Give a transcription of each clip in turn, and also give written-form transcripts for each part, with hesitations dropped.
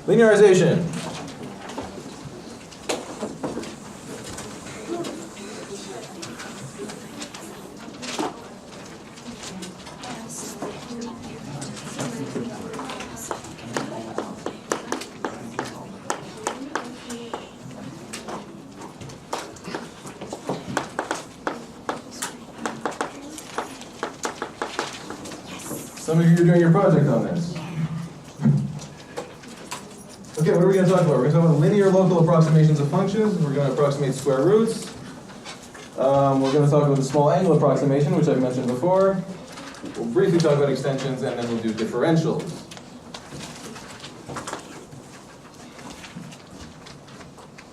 Linearization. Some of you are doing your project on this. Okay, what are we going to talk about? We're going to talk about linear local approximations of functions. We're going to approximate square roots. We're going to talk about the small angle approximation, which I've mentioned before. We'll briefly talk about extensions, and then we'll do differentials.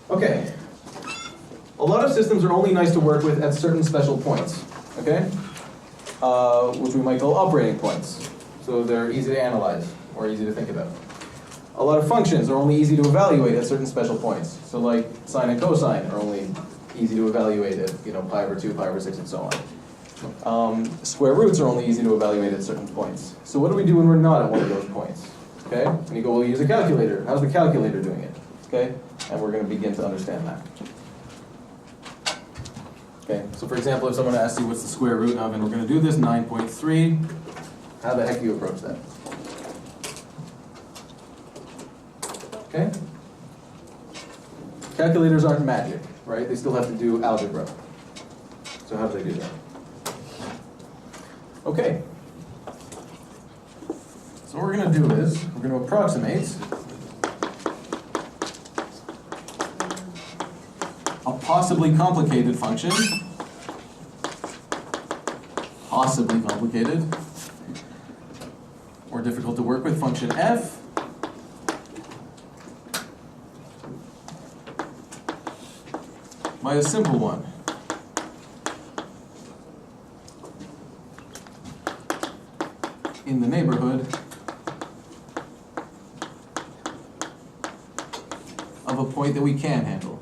Okay. A lot of systems are only nice to work with at certain special points, okay? Which we might call operating points. So they're easy to analyze, or easy to think about. A lot of functions are only easy to evaluate at certain special points. So like sine and cosine are only easy to evaluate at, pi over 2, pi over 6, and so on. Square roots are only easy to evaluate at certain points. So what do we do when we're not at one of those points? Okay? And you go, well, use a calculator. How's the calculator doing it? Okay? And we're going to begin to understand that. Okay, so for example, if someone asks you what's the square root of, and we're going to do this, 9.3, how the heck do you approach that? Okay? Calculators aren't magic, right? They still have to do algebra. So how do they do that? Okay. So what we're going to do is, we're going to approximate a possibly complicated function, possibly complicated, or difficult to work with, function f, by a simple one. In the neighborhood of a point that we can handle.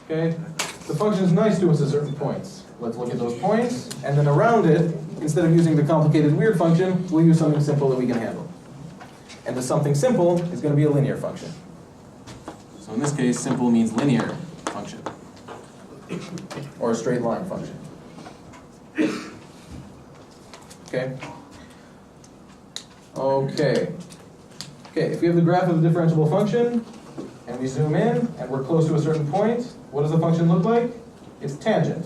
Okay, the function is nice to us at certain points. Let's look at those points, and then around it, instead of using the complicated weird function, we'll use something simple that we can handle. And the something simple is going to be a linear function. So in this case, simple means linear function, or a straight line function. Okay? Okay. Okay, if we have the graph of a differentiable function, and we zoom in, and we're close to a certain point, what does the function look like? It's tangent.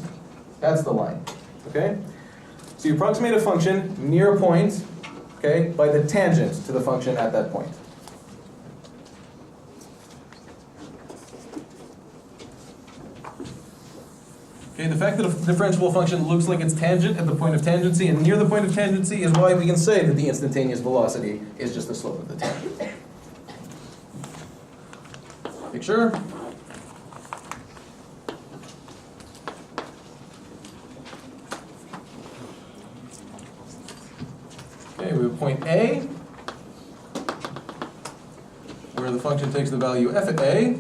That's the line. Okay? So you approximate a function near a point, okay, by the tangent to the function at that point. Okay, the fact that a differentiable function looks like it's tangent at the point of tangency and near the point of tangency is why we can say that the instantaneous velocity is just the slope of the tangent. Picture. Okay, we have point A, where the function takes the value f at A.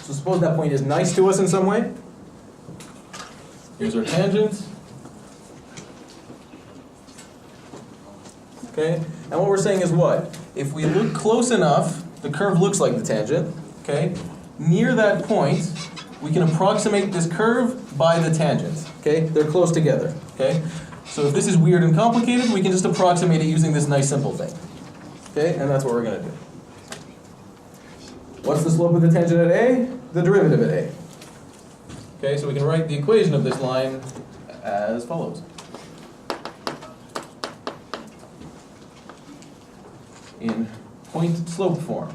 So suppose that point is nice to us in some way. Here's our tangent. Okay, and what we're saying is what? If we look close enough, the curve looks like the tangent. Okay, near that point, we can approximate this curve by the tangent. Okay, they're close together. Okay, so if this is weird and complicated, we can just approximate it using this nice simple thing. Okay, and that's what we're going to do. What's the slope of the tangent at A? The derivative at A. Okay, so we can write the equation of this line as follows. In point slope form.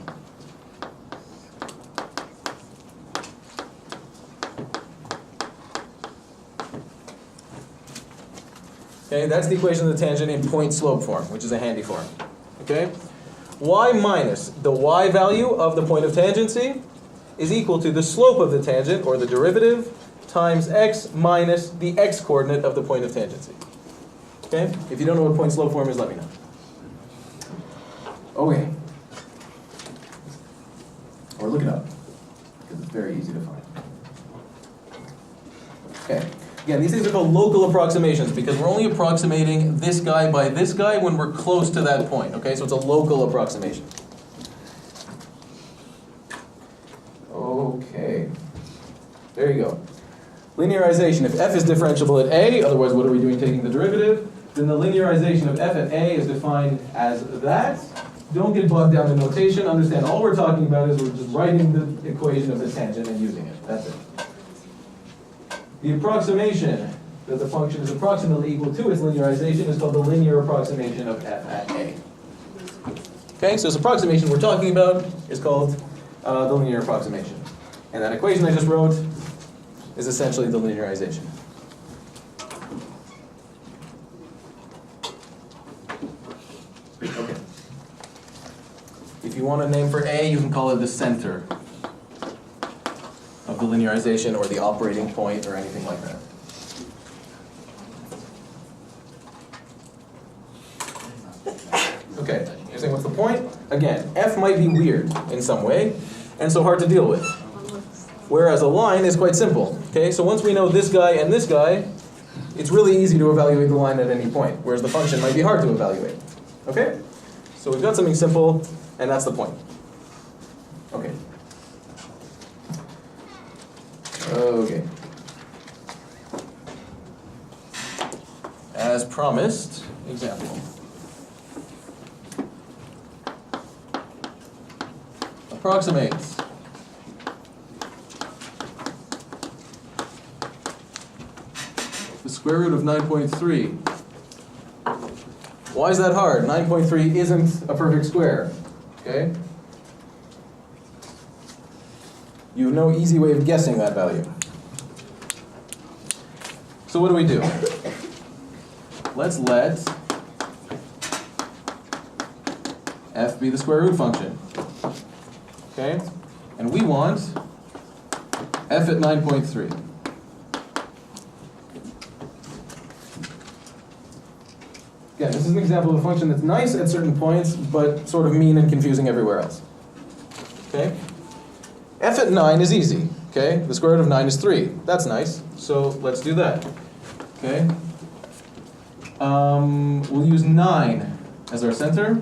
Okay, that's the equation of the tangent in point slope form, which is a handy form. Okay? Y minus the y value of the point of tangency is equal to the slope of the tangent, or the derivative, times x minus the x coordinate of the point of tangency. Okay? If you don't know what point slope form is, let me know. Okay. Or look it up. very easy to find. Okay. Again, these things are called local approximations because we're only approximating this guy by this guy when we're close to that point. Okay, so it's a local approximation. Okay. There you go. Linearization. If f is differentiable at a, otherwise what are we doing taking the derivative? Then the linearization of f at a is defined as that. Don't get bogged down in notation. Understand all we're talking about is we're just writing the equation of the tangent and using it. That's it. The approximation that the function is approximately equal to its linearization is called the linear approximation of f at a. Okay, so this approximation we're talking about is called the linear approximation. And that equation I just wrote is essentially the linearization. Okay. If you want a name for A, you can call it the center of the linearization or the operating point or anything like that. Okay, you're saying what's the point? Again, f might be weird in some way and so hard to deal with. Whereas a line is quite simple. Okay, so once we know this guy and this guy, it's really easy to evaluate the line at any point, whereas the function might be hard to evaluate. Okay? So we've got something simple, and that's the point. Okay. Okay. As promised, example. Approximates. The square root of 9.3. Why is that hard? 9.3 isn't a perfect square. Okay? You have no easy way of guessing that value. So what do? Let's let f be the square root function. Okay? And we want f at 9.3. Again, this is an example of a function that's nice at certain points, but sort of mean and confusing everywhere else. Okay? F at 9 is easy. Okay? The square root of 9 is 3. That's nice. So let's do that. Okay? We'll use 9 as our center.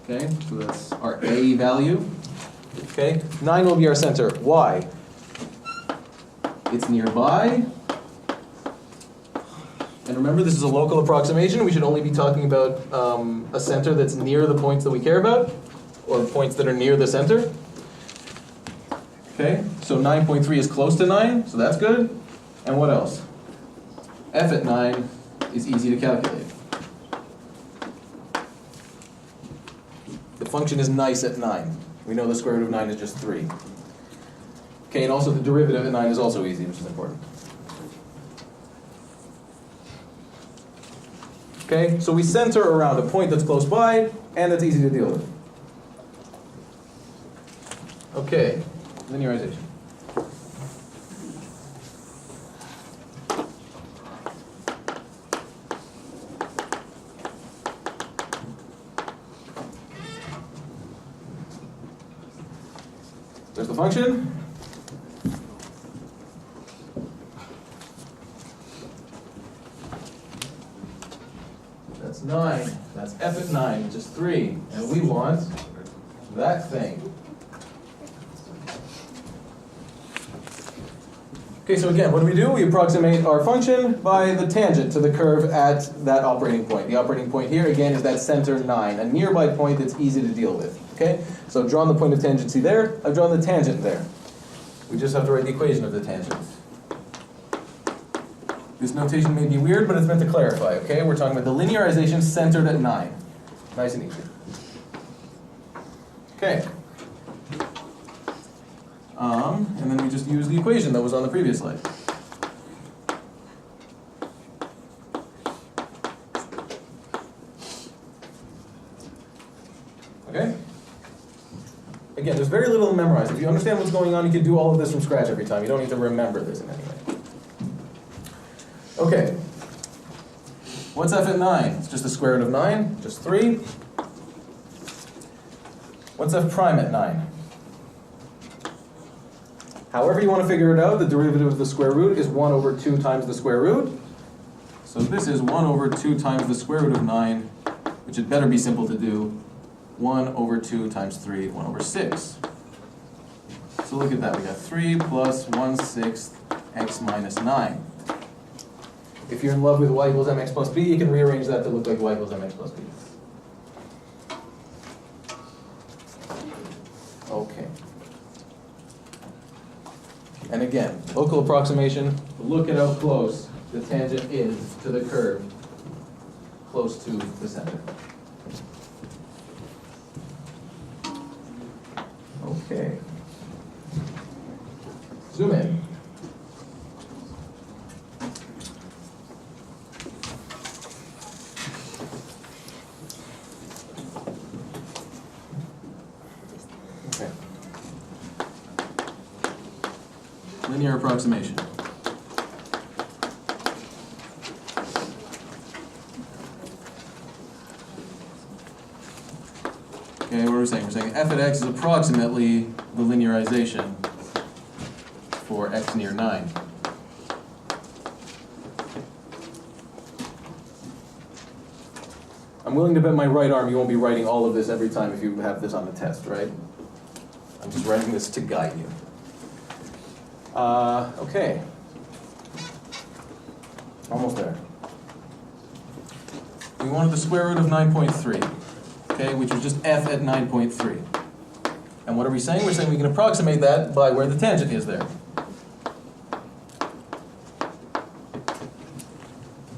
Okay? So that's our A value. Okay? 9 will be our center. Why? It's nearby. And remember, this is a local approximation. We should only be talking about a center that's near the points that we care about, or points that are near the center. Okay, so 9.3 is close to 9, so that's good. And what else? F at 9 is easy to calculate. The function is nice at 9. We know the square root of 9 is just 3. Okay, and also the derivative at 9 is also easy, which is important. Okay, so we center around a point that's close by, and that's easy to deal with. Okay, linearization. There's the function. That's 9. That's f at 9, which is 3. And we want that thing. Okay, so again, what do? We approximate our function by the tangent to the curve at that operating point. The operating point here, again, is that center 9, a nearby point that's easy to deal with. Okay? So I've drawn the point of tangency there. I've drawn the tangent there. We just have to write the equation of the tangent. This notation may be weird, but it's meant to clarify, okay? We're talking about the linearization centered at 9. Nice and easy. Okay. And then we just use the equation that was on the previous slide. Okay? Again, there's very little to memorize. If you understand what's going on, you can do all of this from scratch every time. You don't need to remember this in any way. Okay. What's f at 9? It's just the square root of 9, just 3. What's f prime at 9? However you want to figure it out, the derivative of the square root is 1 over 2 times the square root. So this is 1 over 2 times the square root of 9, which had better be simple to do. 1 over 2 times 3, 1 over 6. So look at that, we got 3 plus 1/6 x minus 9. If you're in love with y equals mx plus b, you can rearrange that to look like y equals mx plus b. Okay. And again, local approximation, look at how close the tangent is to the curve, close to the center. Okay. Zoom in. Okay. Linear approximation. Okay, what are we saying? We're saying f at x is approximately the linearization for x near 9. I'm willing to bet my right arm you won't be writing all of this every time if you have this on the test, right? I'm just writing this to guide you. Okay. Almost there. We wanted the square root of 9.3, okay, which is just f at 9.3. And what are we saying? We're saying we can approximate that by where the tangent is there.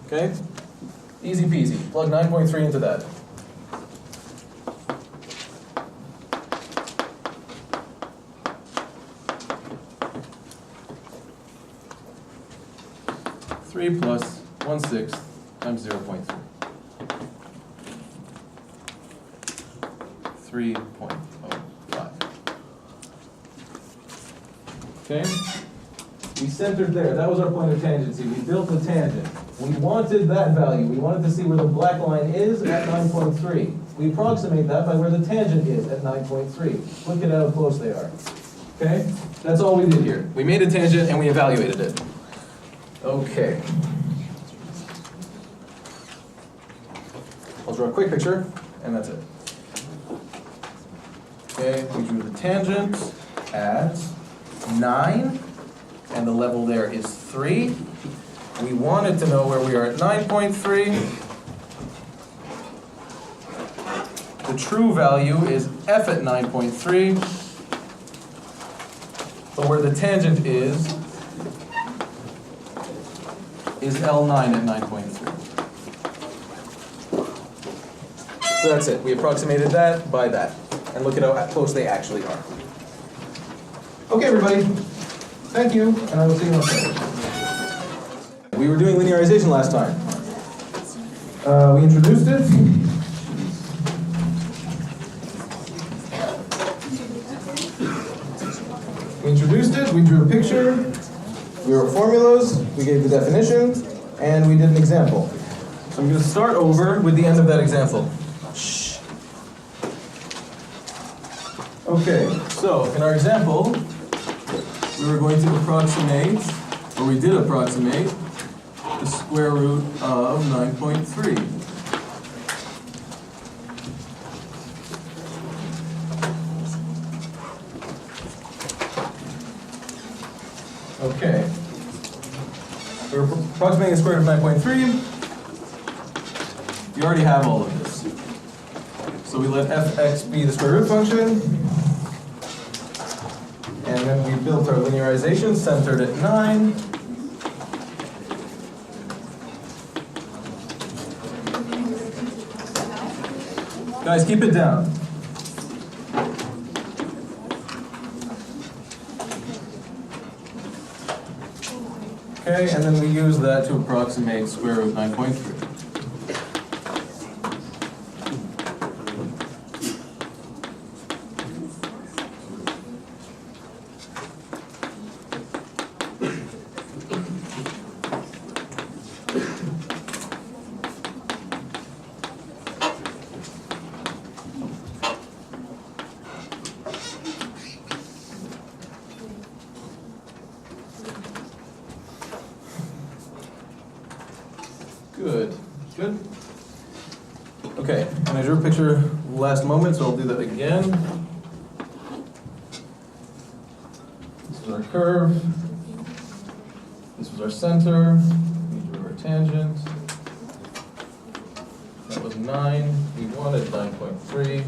Okay? Easy peasy. Plug 9.3 into that. Three plus 1/6 times 0.3. 3.05. Okay? We centered there. That was our point of tangency. We built the tangent. We wanted that value. We wanted to see where the black line is at 9.3. We approximate that by where the tangent is at 9.3. Look at how close they are. Okay? That's all we did here. We made a tangent and we evaluated it. Okay. I'll draw a quick picture, and that's it. Okay, we drew the tangent at 9, and the level there is 3. We wanted to know where we are at 9.3. The true value is f at 9.3, but where the tangent is L9 at 9.3. So that's it. We approximated that by that. And look at how close they actually are. Okay, everybody. Thank you, and I will see you next time. We were doing linearization last time. We introduced it. We drew a picture, we wrote formulas, we gave the definition, and we did an example. So I'm going to start over with the end of that example. Shh. Okay, so in our example, we were going to approximate, or we did approximate, the square root of 9.3. Okay. We're approximating the square root of 9.3. You already have all of this. So we let fx be the square root function. And then we built our linearization centered at 9. Guys, keep it down. Okay, and then we use that to approximate square root 9.3. Okay, and I drew a picture last moment, so I'll do that again. This is our curve. This was our center. We drew our tangent. That was 9. We wanted 9.3.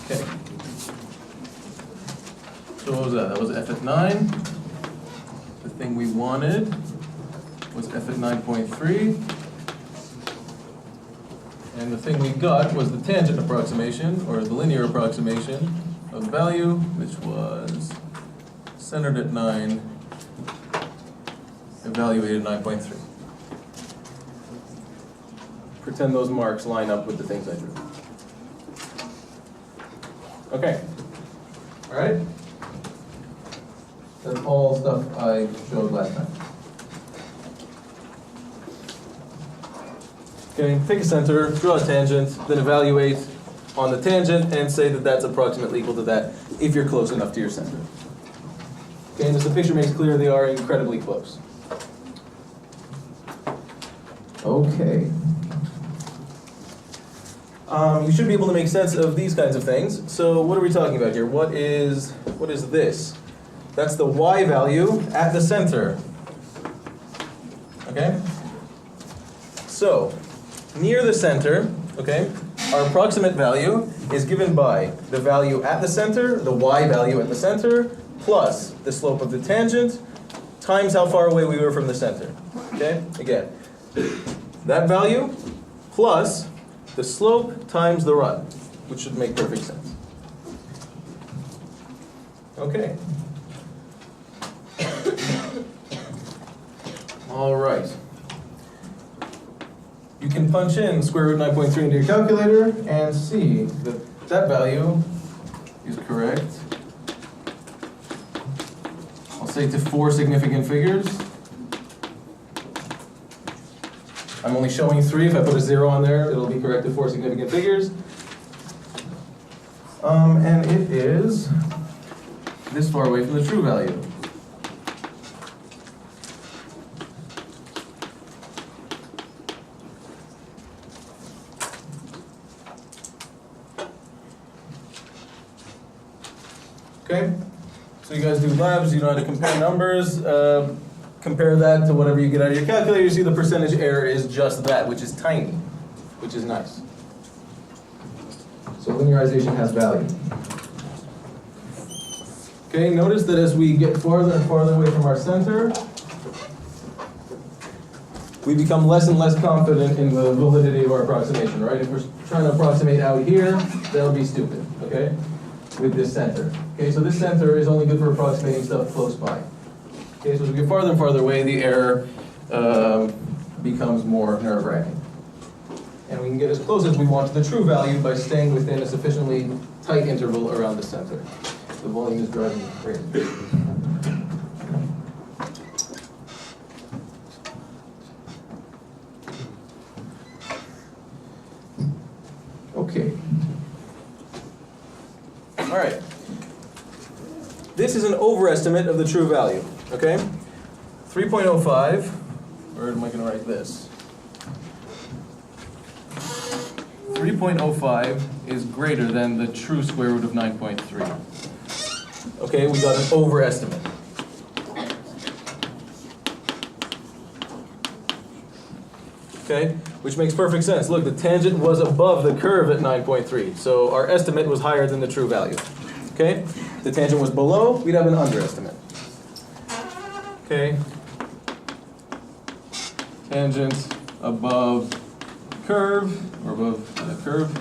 Okay. So what was that? That was f at 9. The thing we wanted was f at 9.3. And the thing we got was the tangent approximation, or the linear approximation of the value, which was centered at 9, evaluated 9.3. Pretend those marks line up with the things I drew. Okay. All right? That's all stuff I showed last time. Okay, pick a center, draw a tangent, then evaluate on the tangent and say that that's approximately equal to that if you're close enough to your center. Okay, and as the picture makes clear, they are incredibly close. Okay. You should be able to make sense of these kinds of things. So what are we talking about here? What is this? That's the y value at the center. Okay? So, near the center, okay, our approximate value is given by the value at the center, the y value at the center, plus the slope of the tangent, times how far away we were from the center. Okay? Again, that value plus the slope times the run, which should make perfect sense. Okay. All right. You can punch in square root 9.3 into your calculator and see that that value is correct. I'll say to 4 significant figures. I'm only showing 3. If I put a 0 on there, it'll be correct to 4 significant figures. And it is this far away from the true value. Okay? So you guys do labs, you know how to compare numbers. Compare that to whatever you get out of your calculator. You see the percentage error is just that, which is tiny, which is nice. So linearization has value. Okay, notice that as we get farther and farther away from our center, we become less and less confident in the validity of our approximation, right? If we're trying to approximate out here, that'll be stupid, okay? With this center. Okay, so this center is only good for approximating stuff close by. Okay, so as we get farther and farther away, the error becomes more nerve-wracking. And we can get as close as we want to the true value by staying within a sufficiently tight interval around the center. The volume is driving me crazy. Okay. All right. This is an overestimate of the true value. Okay? 3.05, or am I going to write this? 3.05 is greater than the true square root of 9.3. Okay, we got an overestimate. Okay, which makes perfect sense. Look, the tangent was above the curve at 9.3, so our estimate was higher than the true value. Okay, if the tangent was below, we'd have an underestimate. Okay, tangent above curve, or above the curve,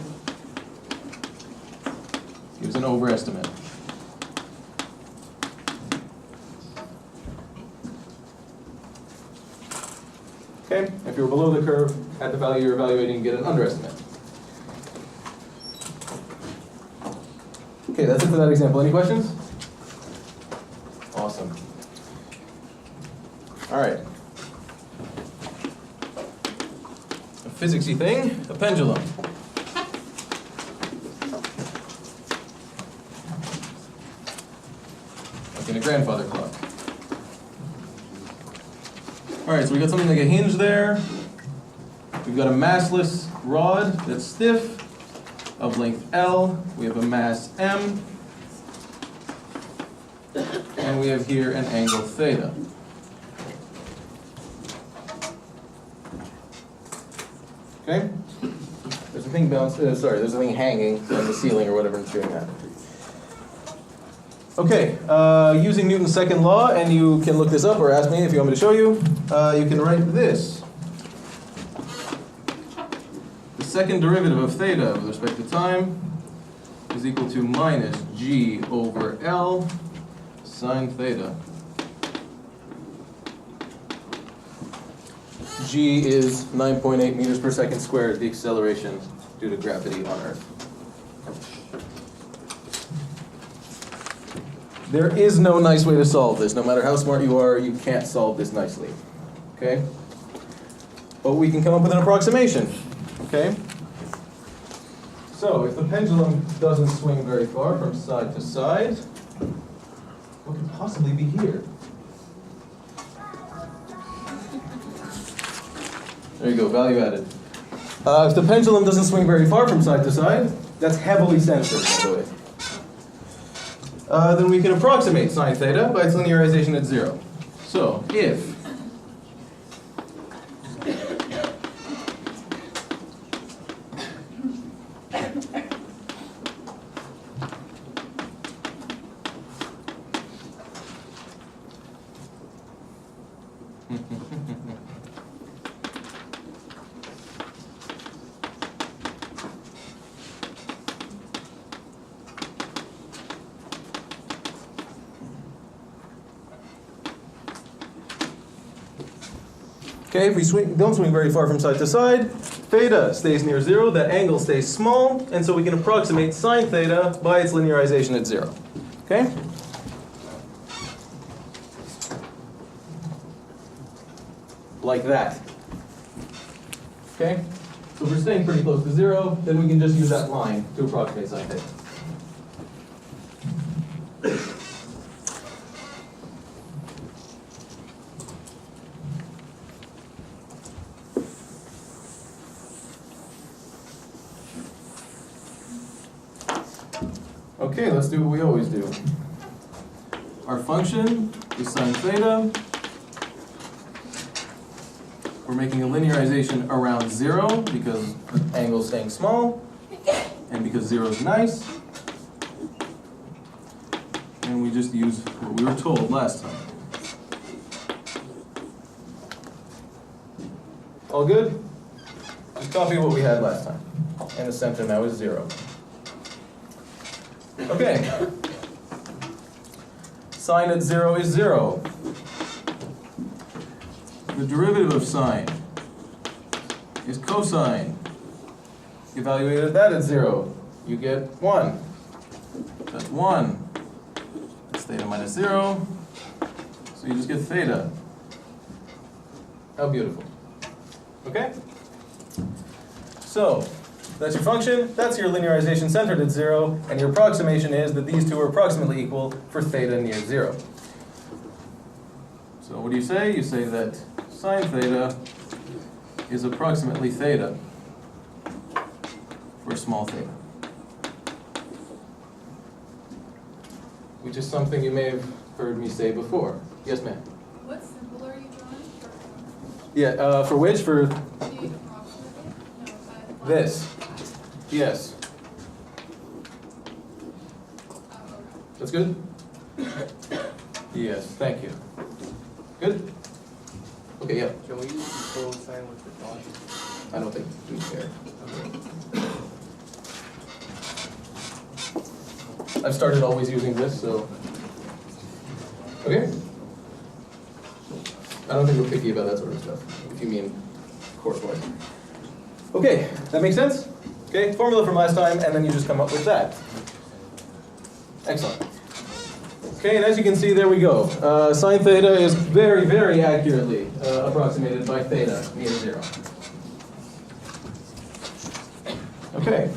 gives an overestimate. Okay, if you're below the curve, at the value you're evaluating, you get an underestimate. Okay, that's it for that example. Any questions? Awesome. All right. A physicsy thing, a pendulum. Like in a grandfather clock. All right, so we got something like a hinge there. We've got a massless rod that's stiff of length L. We have a mass M. And we have here an angle theta. Okay? There's a thing there's a thing hanging on the ceiling or whatever it's doing that. Okay, using Newton's second law, and you can look this up or ask me if you want me to show you, you can write this. The second derivative of theta with respect to time is equal to minus g over L sine theta. G is 9.8 meters per second squared, the acceleration due to gravity on Earth. There is no nice way to solve this. No matter how smart you are, you can't solve this nicely. Okay? But we can come up with an approximation. Okay? So, if the pendulum doesn't swing very far from side to side, what could possibly be here? There you go, value added. If the pendulum doesn't swing very far from side to side, that's heavily censored, by the way. Then we can approximate sine theta by its linearization at 0. So, if okay, if we don't swing very far from side to side, theta stays near 0, that angle stays small, and so we can approximate sine theta by its linearization at 0. Okay? Like that. Okay? So if we're staying pretty close to 0, then we can just use that line to approximate sine theta. Okay, let's do what we always do. Our function is sine theta. We're making a linearization around 0 because the angle's staying small and because 0 is nice. And we just use what we were told last time. All good? Just copy what we had last time. And the center now is 0. Okay. Sine at 0 is 0. The derivative of sine is cosine. Evaluate that at 0. You get 1. That's 1. That's theta minus 0. So you just get theta. How beautiful. Okay? So, that's your function, that's your linearization centered at 0, and your approximation is that these two are approximately equal for theta near 0. So what do you say? You say that sine theta is approximately theta for small theta. Which is something you may have heard me say before. Yes, ma'am? What symbol are you drawing for? Yeah, for which? For The approximate? No, this. Yes. That's good? Yes, thank you. Good? Okay, yeah. Can we use cosine with the dot? I don't think we care. I've started always using this, so. Okay? I don't think we're picky about that sort of stuff, if you mean course-wise. Okay, that makes sense? Okay, formula from last time, and then you just come up with that. Excellent. Okay, and as you can see, there we go. Sine theta is very, very accurately approximated by theta near 0. Okay.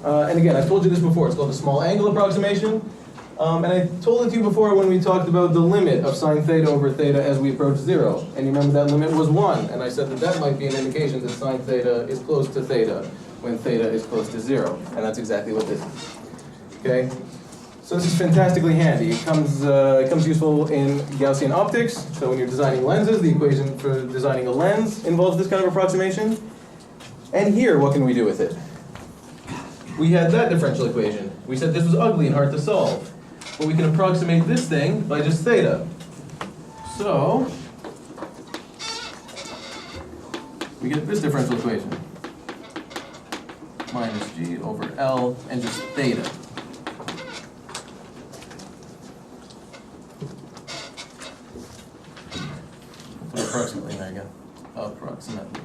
And again, I've told you this before. It's called the small angle approximation. And I told it to you before when we talked about the limit of sine theta over theta as we approach 0. And you remember that limit was 1. And I said that that might be an indication that sine theta is close to theta when theta is close to 0. And that's exactly what this is. Okay? So this is fantastically handy. It comes useful in Gaussian optics. So when you're designing lenses, the equation for designing a lens involves this kind of approximation. And here, what can we do with it? We had that differential equation. We said this was ugly and hard to solve. But we can approximate this thing by just theta. So, we get this differential equation. Minus g over L and just theta. Put approximately in there again. Approximately.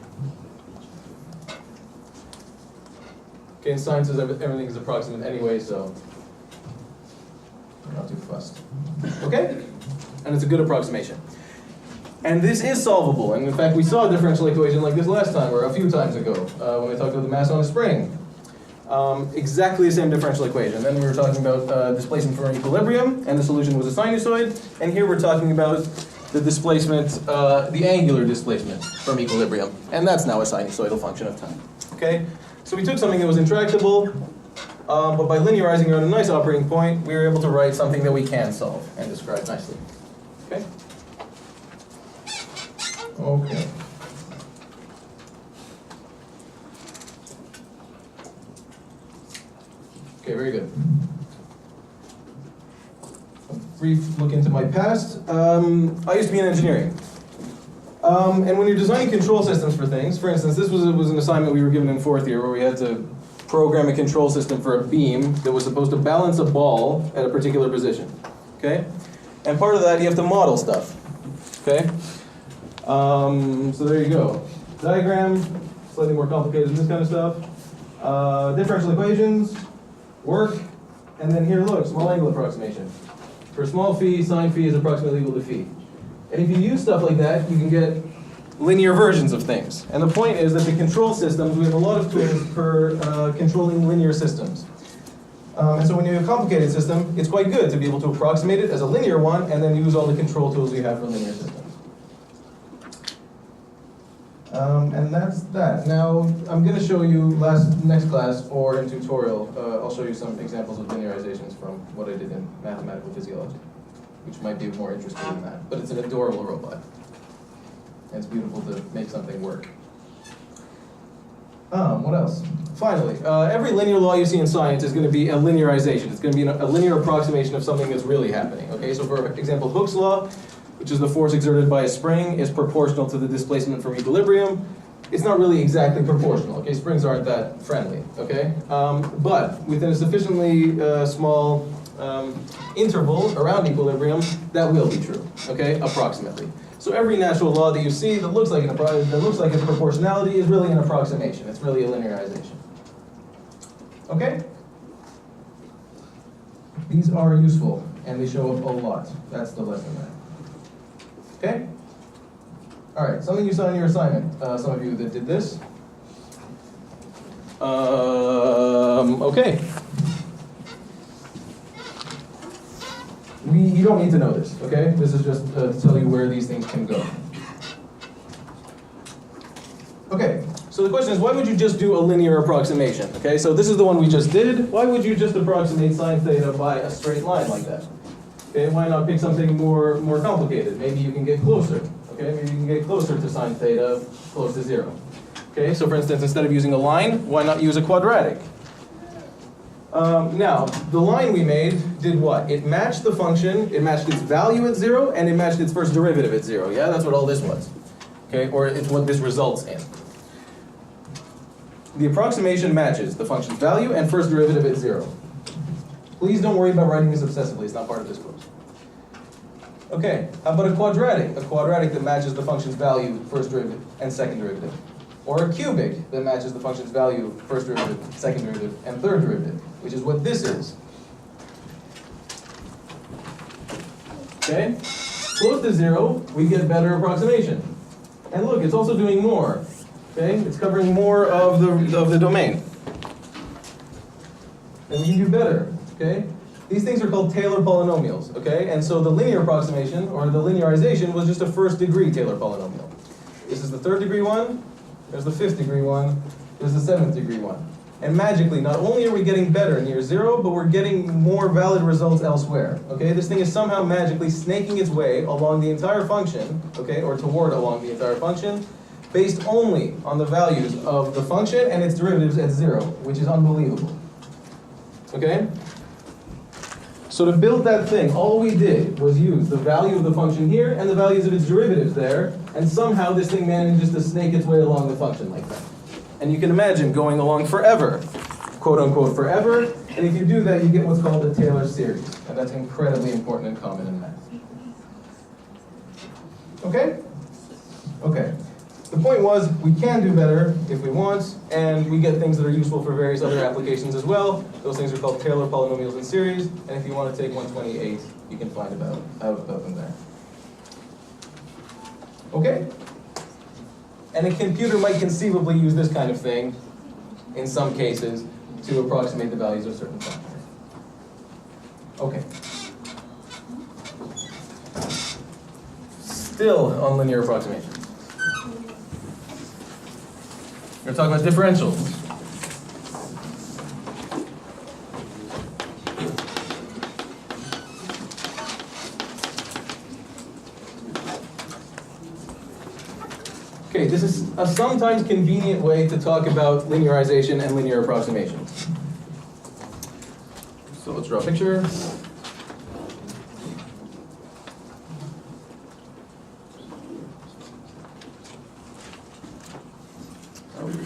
Okay, in sciences everything is approximate anyway, so we're not too fussed. Okay? And it's a good approximation. And this is solvable. And in fact, we saw a differential equation like this last time, or a few times ago, when we talked about the mass on a spring. Exactly the same differential equation. Then we were talking about displacement from equilibrium, and the solution was a sinusoid. And here we're talking about the displacement, the angular displacement from equilibrium. And that's now a sinusoidal function of time. Okay? So we took something that was intractable, but by linearizing around a nice operating point, we were able to write something that we can solve and describe nicely. Okay? Okay. Okay, very good. A brief look into my past. I used to be in engineering. And when you're designing control systems for things, for instance, this was an assignment we were given in 4th year where we had to program a control system for a beam that was supposed to balance a ball at a particular position. Okay? And part of that, you have to model stuff. Okay? So there you go. Diagram, slightly more complicated than this kind of stuff. Differential equations, work, and then here, look, small angle approximation. For small phi, sine phi is approximately equal to phi. And if you use stuff like that, you can get linear versions of things. And the point is that the control systems, we have a lot of tools for controlling linear systems. And so when you have a complicated system, it's quite good to be able to approximate it as a linear one and then use all the control tools you have for linear systems. And that's that. Now, I'm going to show you next class or in tutorial, I'll show you some examples of linearizations from what I did in mathematical physiology, which might be more interesting than that. But it's an adorable robot. And it's beautiful to make something work. What else? Finally, every linear law you see in science is going to be a linearization. It's going to be a linear approximation of something that's really happening. Okay, so for example, Hooke's law, which is the force exerted by a spring, is proportional to the displacement from equilibrium. It's not really exactly proportional, okay? Springs aren't that friendly, okay? But within a sufficiently small interval around equilibrium, that will be true, okay? Approximately. So every natural law that you see that looks like its proportionality is really an approximation. It's really a linearization. Okay? These are useful, and they show up a lot. That's the lesson there. Okay? All right, something you saw in your assignment, some of you that did this. Okay. You don't need to know this, okay? This is just to tell you where these things can go. Okay, so the question is, why would you just do a linear approximation? Okay, so this is the one we just did. Why would you just approximate sine theta by a straight line like that? Okay, why not pick something more complicated? Maybe you can get closer. Okay, maybe you can get closer to sine theta, close to 0. Okay, so for instance, instead of using a line, why not use a quadratic? Now, the line we made did what? It matched the function, it matched its value at 0, and it matched its first derivative at 0. Yeah, that's what all this was. Okay, or it's what this results in. The approximation matches the function's value and first derivative at 0. Please don't worry about writing this obsessively, it's not part of this course. Okay, how about a quadratic? A quadratic that matches the function's value, first derivative, and second derivative. Or a cubic that matches the function's value, first derivative, second derivative, and third derivative, which is what this is. Okay? Close to 0, we get better approximation. And look, it's also doing more. Okay? It's covering more of the domain. And we can do better. Okay? These things are called Taylor polynomials, okay? And so the linear approximation, or the linearization, was just a first degree Taylor polynomial. This is the third degree one, there's the fifth degree one, there's the seventh degree one. And magically, not only are we getting better near zero, but we're getting more valid results elsewhere, okay? This thing is somehow magically snaking its way along the entire function, okay, or toward along the entire function, based only on the values of the function and its derivatives at zero, which is unbelievable, okay? So to build that thing, all we did was use the value of the function here and the values of its derivatives there, and somehow this thing manages to snake its way along the function like that. And you can imagine going along forever, quote unquote forever, and if you do that, you get what's called a Taylor series, and that's incredibly important and common in math. Okay? Okay. The point was, we can do better if we want, and we get things that are useful for various other applications as well. Those things are called Taylor polynomials in series, and if you want to take 128, you can find out about them there. Okay? And a computer might conceivably use this kind of thing, in some cases, to approximate the values of certain functions. Okay. Still on linear approximations. We're talking about differentials. Okay, this is a sometimes convenient way to talk about linearization and linear approximations. So let's draw a picture.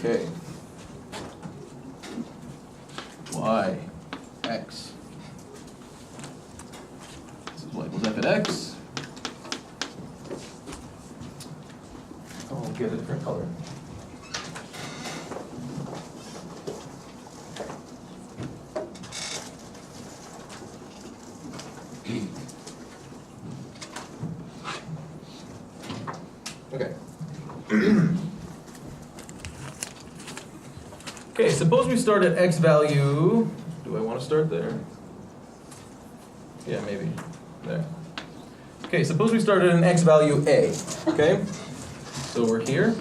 Okay. Y, x. This is y equals f at x. I'll get a different color. Okay. Okay, suppose we start at x value. Do I want to start there? Yeah, maybe. There. Okay, suppose we start at an x value a. Okay? So we're here.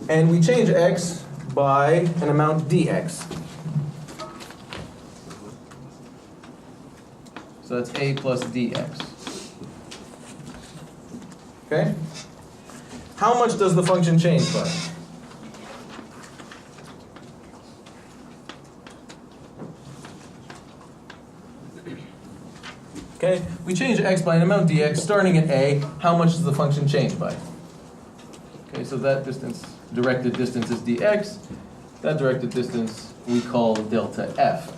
And we change x by an amount dx. So that's a plus dx. Okay? How much does the function change by? Okay, we change x by an amount dx starting at a. How much does the function change by? Okay, so that distance, directed distance is dx. That directed distance we call delta f.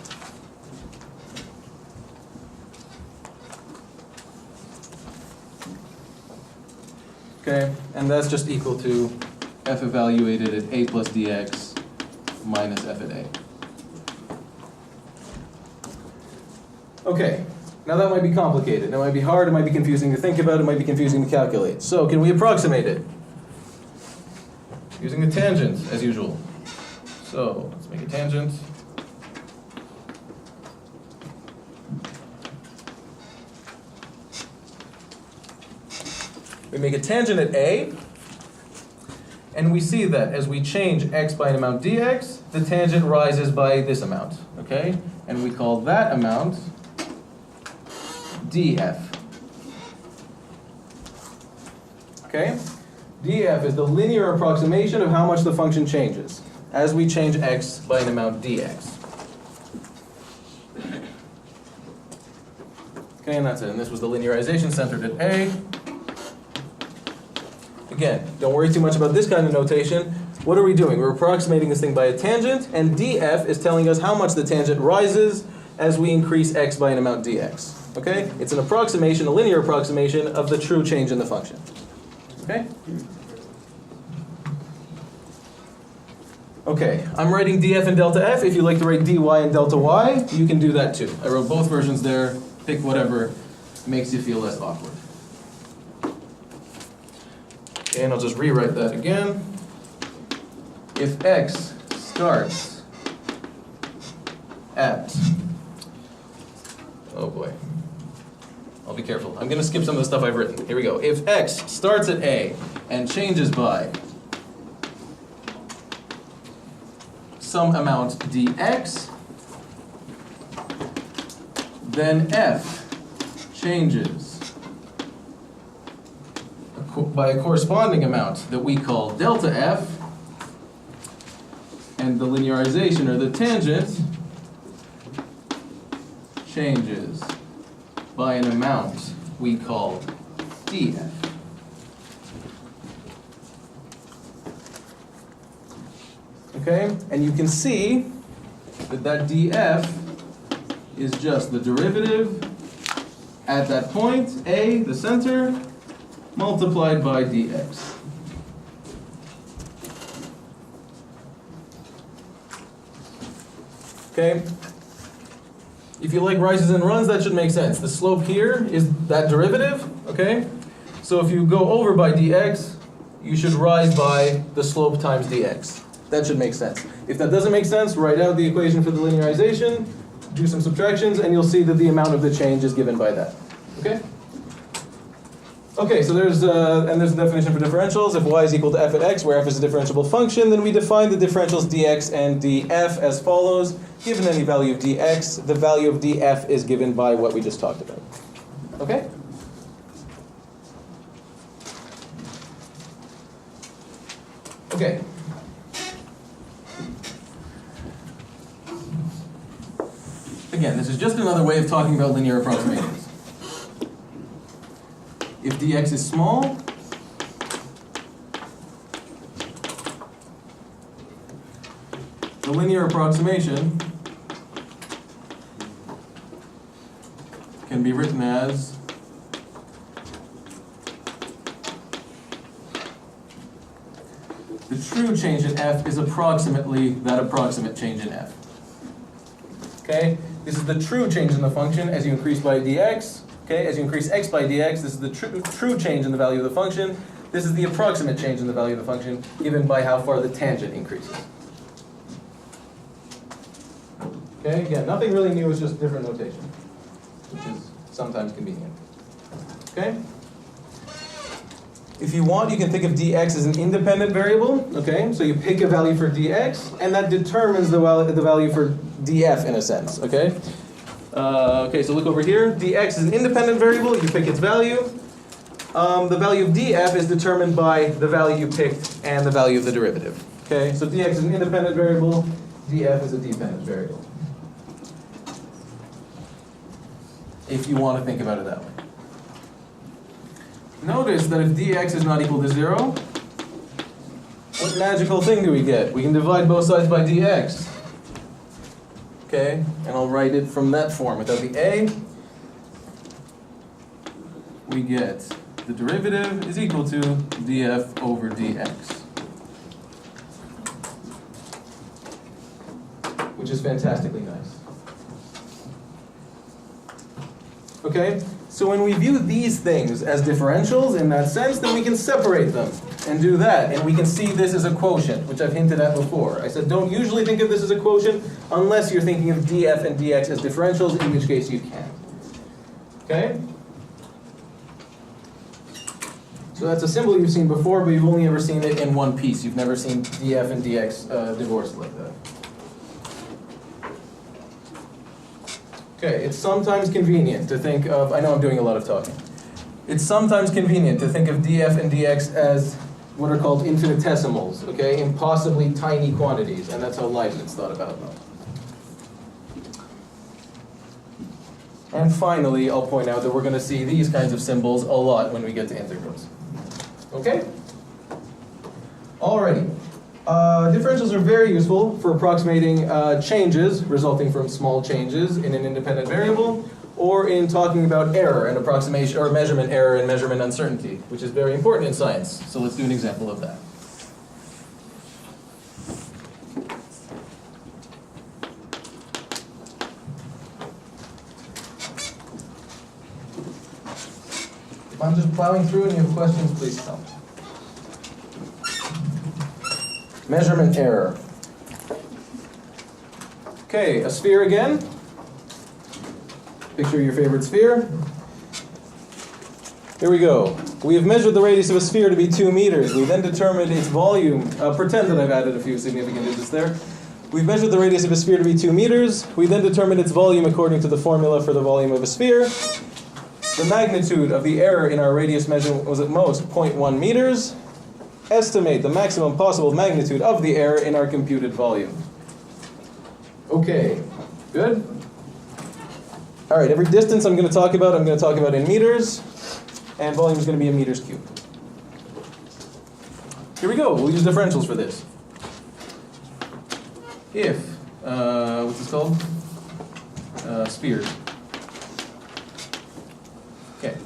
Okay, and that's just equal to f evaluated at a plus dx minus f at a. Okay, now that might be complicated. It might be hard, it might be confusing to think about, it might be confusing to calculate. So can we approximate it? Using a tangent, as usual. So let's make a tangent. We make a tangent at a, and we see that as we change x by an amount dx, the tangent rises by this amount, okay? And we call that amount df. Okay? df is the linear approximation of how much the function changes as we change x by an amount dx. Okay, and that's it. And this was the linearization centered at a. Again, don't worry too much about this kind of notation. What are we doing? We're approximating this thing by a tangent, and df is telling us how much the tangent rises as we increase x by an amount dx. Okay? It's an approximation, a linear approximation of the true change in the function. Okay? Okay, I'm writing df and delta f. If you like to write dy and delta y, you can do that too. I wrote both versions there. Pick whatever makes you feel less awkward. Okay, and I'll just rewrite that again. If x starts at, oh boy, I'll be careful. I'm going to skip some of the stuff I've written. Here we go. If x starts at a and changes by some amount dx, then f changes by a corresponding amount that we call delta f, and the linearization, or the tangent, changes by an amount we call df. Okay, and you can see that that df is just the derivative at that point, A, the center, multiplied by dx. Okay? If you like rises and runs, that should make sense. The slope here is that derivative, okay? So if you go over by dx, you should rise by the slope times dx. That should make sense. If that doesn't make sense, write out the equation for the linearization, do some subtractions, and you'll see that the amount of the change is given by that. Okay? Okay, so there's a definition for differentials. If y is equal to f at x, where f is a differentiable function, then we define the differentials dx and df as follows. Given any value of dx, the value of df is given by what we just talked about. Okay? Okay. Again, this is just another way of talking about linear approximations. If dx is small, the linear approximation can be written as the true change in f is approximately that approximate change in f. Okay? This is the true change in the function as you increase by dx. Okay? As you increase x by dx, this is the true change in the value of the function. This is the approximate change in the value of the function given by how far the tangent increases. Okay? Again, nothing really new, it's just different notation, which is sometimes convenient. Okay? If you want, you can think of dx as an independent variable. Okay? So you pick a value for dx, and that determines the value for df in a sense. Okay? Okay, so look over here. Dx is an independent variable. You pick its value. The value of df is determined by the value you picked and the value of the derivative. Okay? So dx is an independent variable. Df is a dependent variable. If you want to think about it that way. Notice that if dx is not equal to 0, what magical thing do we get? We can divide both sides by dx. Okay, and I'll write it from that form. Without the a, we get the derivative is equal to df over dx. Which is fantastically nice. Okay, so when we view these things as differentials in that sense, then we can separate them and do that. And we can see this as a quotient, which I've hinted at before. I said don't usually think of this as a quotient unless you're thinking of df and dx as differentials, in which case you can. Okay? So that's a symbol you've seen before, but you've only ever seen it in one piece. You've never seen df and dx divorced like that. Okay, it's sometimes convenient to think of, I know I'm doing a lot of talking. It's sometimes convenient to think of df and dx as what are called infinitesimals, okay? Impossibly tiny quantities, and that's how Leibniz thought about them. And finally, I'll point out that we're going to see these kinds of symbols a lot when we get to integrals. Okay? Alrighty. Differentials are very useful for approximating changes resulting from small changes in an independent variable, or in talking about error and approximation, or measurement error and measurement uncertainty, which is very important in science. So let's do an example of that. If I'm just plowing through and you have questions, please tell me. Measurement error. Okay, a sphere again. Picture your favorite sphere. Here we go. We have measured the radius of a sphere to be 2 meters. We then determined its volume. Pretend that I've added a few significant digits there. We've measured the radius of a sphere to be 2 meters. We then determined its volume according to the formula for the volume of a sphere. The magnitude of the error in our radius measurement was at most 0.1 meters. Estimate the maximum possible magnitude of the error in our computed volume. Okay, good? All right, every distance I'm going to talk about in meters, and volume is going to be in meters cubed. Here we go, we'll use differentials for this. If, what's this called? Spheres. Okay.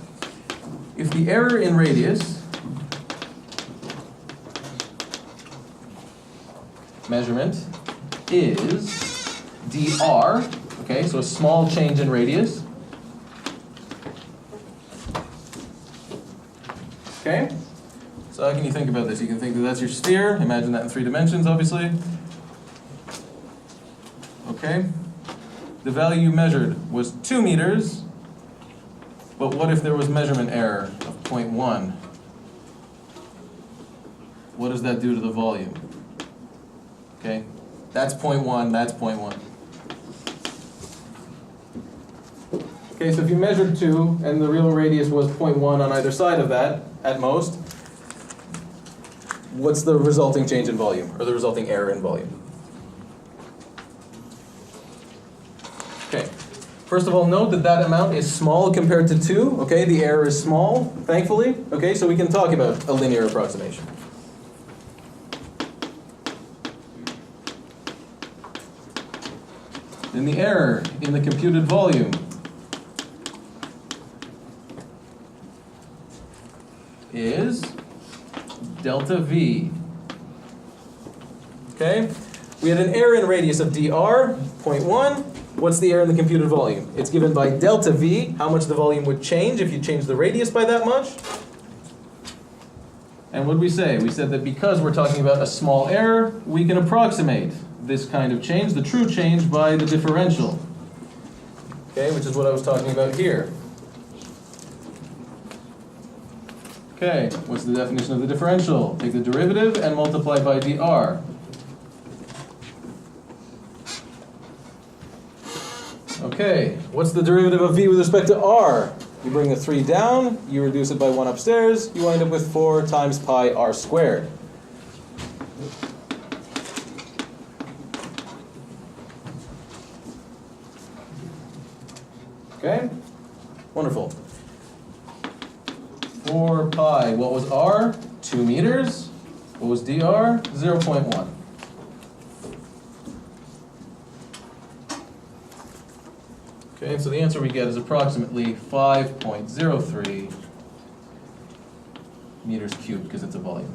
If the error in radius measurement is dr, okay, so a small change in radius. Okay? So how can you think about this? You can think that that's your sphere. Imagine that in 3 dimensions, obviously. Okay? The value you measured was 2 meters, but what if there was measurement error of 0.1? What does that do to the volume? Okay? That's 0.1, that's 0.1. Okay, so if you measured 2 and the real radius was 0.1 on either side of that, at most, what's the resulting change in volume, or the resulting error in volume? Okay, first of all, note that that amount is small compared to 2, okay? The error is small, thankfully, okay? So we can talk about a linear approximation. Then the error in the computed volume is delta V. Okay? We had an error in radius of dr, 0.1. What's the error in the computed volume? It's given by delta V, how much the volume would change if you change the radius by that much. And what did we say? We said that because we're talking about a small error, we can approximate this kind of change, the true change, by the differential. Okay, which is what I was talking about here. Okay, what's the definition of the differential? Take the derivative and multiply by dr. Okay, what's the derivative of v with respect to r? You bring the 3 down, you reduce it by 1 upstairs, you wind up with 4 times pi r squared. Okay, wonderful. 4 pi, what was r? 2 meters. What was dr? 0.1. Okay, so the answer we get is approximately 5.03 meters cubed, because it's a volume.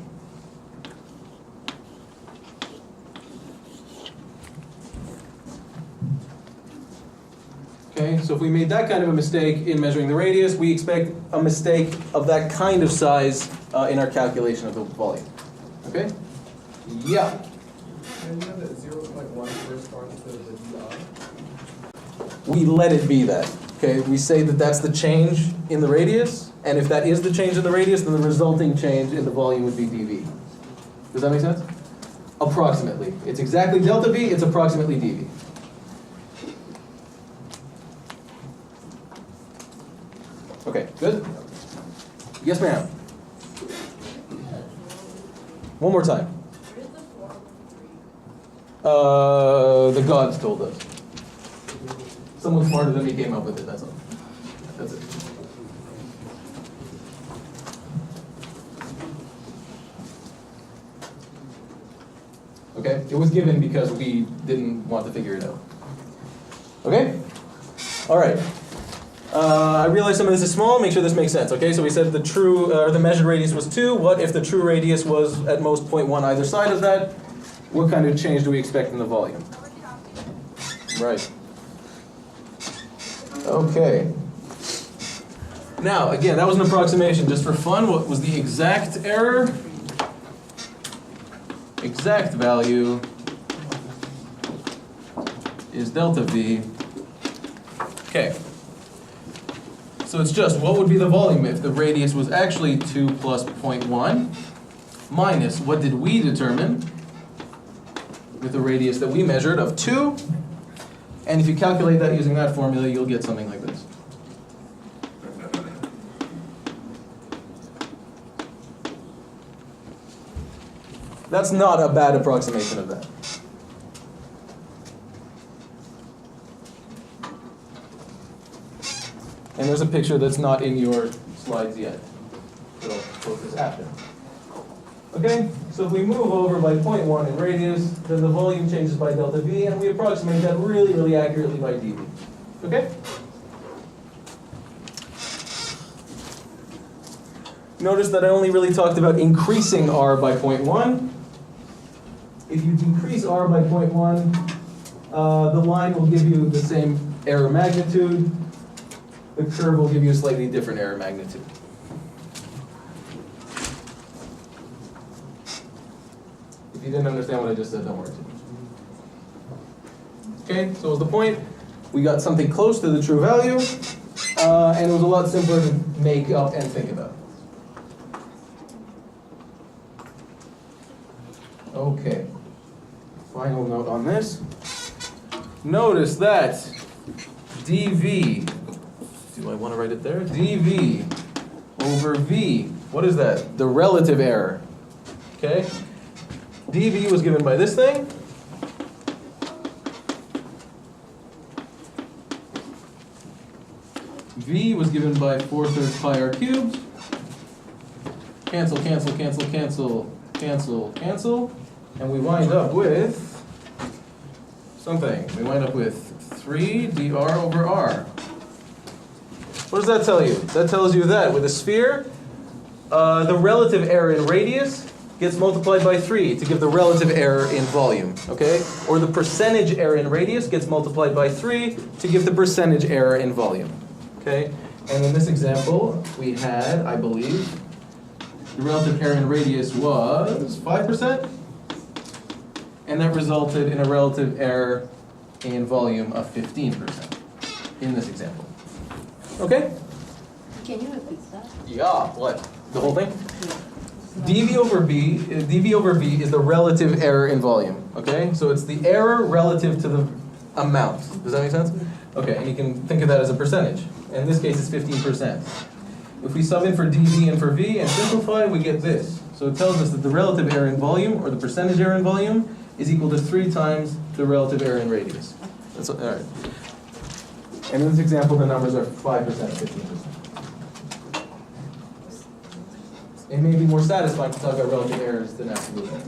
Okay, so if we made that kind of a mistake in measuring the radius, we expect a mistake of that kind of size in our calculation of the volume. Okay? Yeah. And you know that 0.1 corresponds to the dr? We let it be that. Okay, we say that that's the change in the radius, and if that is the change in the radius, then the resulting change in the volume would be dV. Does that make sense? Approximately. It's exactly delta V, it's approximately dV. Okay, good? Yes, ma'am. One more time. The gods told us. Someone smarter than me came up with it, that's all. That's it. Okay, it was given because we didn't want to figure it out. Okay? All right. I realize some of this is small, make sure this makes sense. Okay, so we said the true, the measured radius was 2. What if the true radius was at most 0.1 either side of that? What kind of change do we expect in the volume? Right. Okay. Now, again, that was an approximation just for fun. What was the exact error? Exact value is delta V. Okay. So it's just, what would be the volume if the radius was actually 2 plus 0.1 minus, what did we determine with the radius that we measured of 2? And if you calculate that using that formula, you'll get something like this. That's not a bad approximation of that. And there's a picture that's not in your slides yet. So I'll post this after. Okay, so if we move over by 0.1 in radius, then the volume changes by delta V, and we approximate that really, really accurately by dV. Okay? Notice that I only really talked about increasing R by 0.1. If you decrease R by 0.1, the line will give you the same error magnitude. The curve will give you a slightly different error magnitude. If you didn't understand what I just said, don't worry too much. Okay, so what was the point? We got something close to the true value, and it was a lot simpler to make up and think about. Okay, final note on this. Notice that dV, do I want to write it there? dV over V, what is that? The relative error, okay? dV was given by this thing. V was given by 4/3 pi r cubed. Cancel, cancel, cancel, cancel, cancel, cancel. And we wind up with something. We wind up with 3 dr over r. What does that tell you? That tells you that with a sphere, the relative error in radius gets multiplied by 3 to give the relative error in volume, okay? Or the percentage error in radius gets multiplied by 3 to give the percentage error in volume, okay? And in this example, we had, I believe, the relative error in radius was 5%, and that resulted in a relative error in volume of 15% in this example. Okay? Can you repeat that? Yeah, what? The whole thing? dV over V is the relative error in volume, okay? So it's the error relative to the amount. Does that make sense? Okay, and you can think of that as a percentage. In this case, it's 15%. If we sub in for dV and for V and simplify, we get this. So it tells us that the relative error in volume, or the percentage error in volume, is equal to 3 times the relative error in radius. That's all right. And in this example, the numbers are 5% and 15%. It may be more satisfying to talk about relative errors than absolute errors.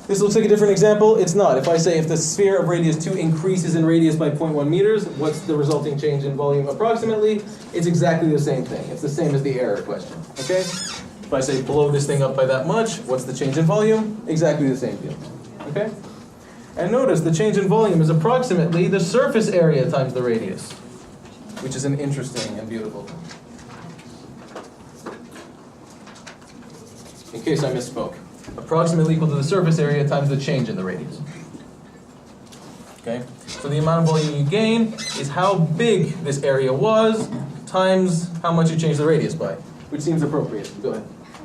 This looks like a different example. It's not. If I say if the sphere of radius 2 increases in radius by 0.1 meters, what's the resulting change in volume approximately? It's exactly the same thing. It's the same as the error question. Okay? If I say blow this thing up by that much, what's the change in volume? Exactly the same deal. Okay? And notice the change in volume is approximately the surface area times the radius, which is an interesting and beautiful thing. In case I misspoke. Approximately equal to the surface area times the change in the radius. Okay? So the amount of volume you gain is how big this area was times how much you change the radius by, which seems appropriate. Go ahead.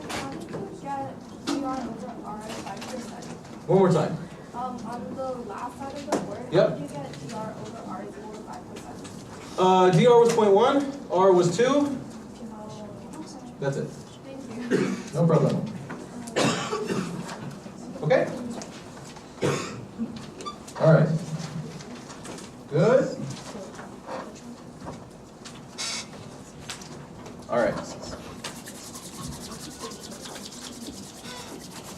How do you get dr over r at 5%? One more time. On the last side of the word, Yep. how do you get dr over r is equal to 5%? dr was 0.1, r was 2. Oh, That's it. thank you. No problem. Okay? All right. Good? All right.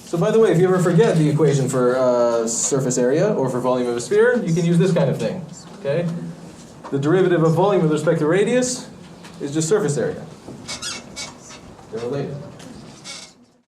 So by the way, if you ever forget the equation for surface area or for volume of a sphere, you can use this kind of thing, okay? The derivative of volume with respect to radius is just surface area. They're related.